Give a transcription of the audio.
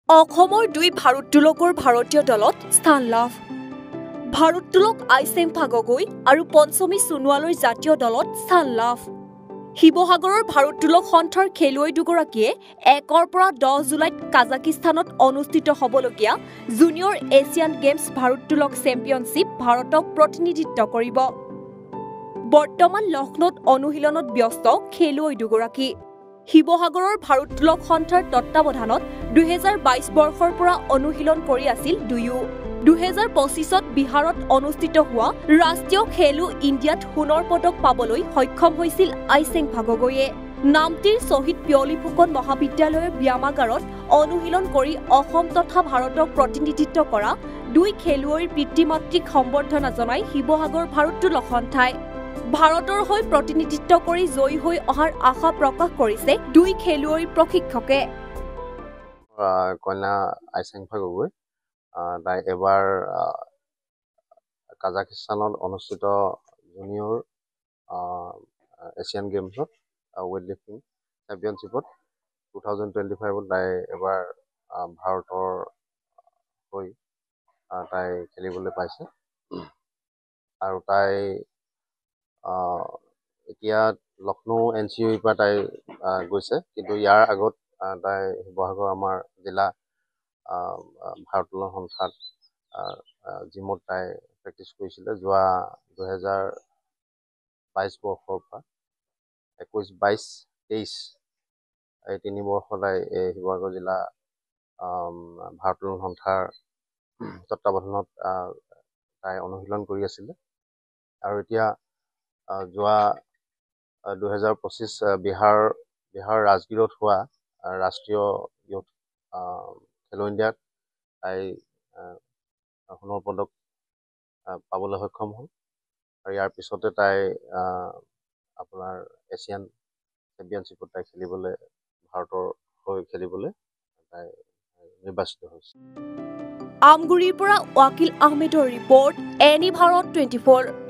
অসমৰ দুই ভাৰোত্তোলকৰ ভাৰতীয় দলত স্থান লাভ। ভাৰোত্তোলক আইচেম্পা গগৈ আৰু পঞ্চমী সোণোৱালৰ জাতীয় দলত স্থান লাভ। শিৱসাগৰৰ ভাৰোত্তোলক সন্থাৰ খেলুৱৈ দুগৰাকীয়ে 1 পৰা 10 জুলাইত কাজাকিস্তানত অনুষ্ঠিত হ'বলগীয়া জুনিয়ৰ এছিয়ান গেমছ ভাৰোত্তোলক চেম্পিয়নশ্বিপ ভাৰতক প্ৰতিনিধিত্ব কৰিব। বৰ্তমান লক্ষ্ণৌত অনুশীলনত ব্যস্ত খেলুৱৈ দুগৰাকী। শিৱসাগৰৰ ভাৰোত্তোলক সন্থাৰ তত্বাৱধানত 2022 বৰ্ষৰ পৰা অনুশীলন কৰি আছিল দুয়ো। 2025ত বিহাৰত অনুষ্ঠিত হোৱা ৰাষ্ট্ৰীয় খেলো ইণ্ডিয়াত সোণৰ পদক পাবলৈ সক্ষম হৈছিল আইচেম্পা গগৈয়ে। নামটিৰ শ্বহীদ পিয়লি ফুকন মহাবিদ্যালয়ৰ ব্যায়ামাগাৰত অনুশীলন কৰি অসম তথা ভাৰতক প্ৰতিনিধিত্ব কৰা দুই খেলুৱৈৰ পিতৃ মাতৃক সম্বৰ্ধনা জনাই শিৱসাগৰ ভাৰোত্তোলক সন্থাই। ভাৰতৰ হৈ প্ৰতিনিধিত্ব কৰি জয়ী হৈ অহাৰ আশা প্ৰকাশ কৰিছে দুই খেলুৱৈৰ প্ৰশিক্ষকে। কন্যা আইচেম্পা গগৈ তাই এবাৰ কাজাকিস্তানত অনুষ্ঠিত জুনিয়ৰ এছিয়ান গেমছত ৱেইট লিফটিং চেম্পিয়নশ্বিপত 2025ত তাই এবাৰ ভাৰতৰ হৈ তাই খেলিবলৈ পাইছে আৰু তাই এতিয়া লক্ষ্ণৌ NCUৰ পৰা তাই গৈছে, কিন্তু ইয়াৰ আগত তাই শিৱসাগৰ আমাৰ জিলা ভাৰোত্তোলন সন্থাত জিমত তাই প্ৰেক্টিছ কৰিছিলে। যোৱা 2022 বৰ্ষৰ পৰা 21, 22, 23 এই 3 বৰ্ষ তাই শিৱসাগৰ জিলা ভাৰোত্তোলন সন্থাৰ তত্বাৱধানত তাই অনুশীলন কৰি আছিলে আৰু এতিয়া যোৱা 2025 বিহাৰ ৰাজগীৰত হোৱা ৰাষ্ট্ৰীয় ইউথ খেলো ইণ্ডিয়াত তাই সোণৰ পদক পাবলৈ সক্ষম হ'ল আৰু ইয়াৰ পিছতে তাই আপোনাৰ এছিয়ান চেম্পিয়নশ্বিপত তাই খেলিবলৈ ভাৰতৰ হৈ খেলিবলৈ তাই নিৰ্বাচিত হৈছে। আমগুৰিৰ পৰা ৱাকিল আহমেদৰ ৰিপৰ্ট, এনি ভাৰত 24।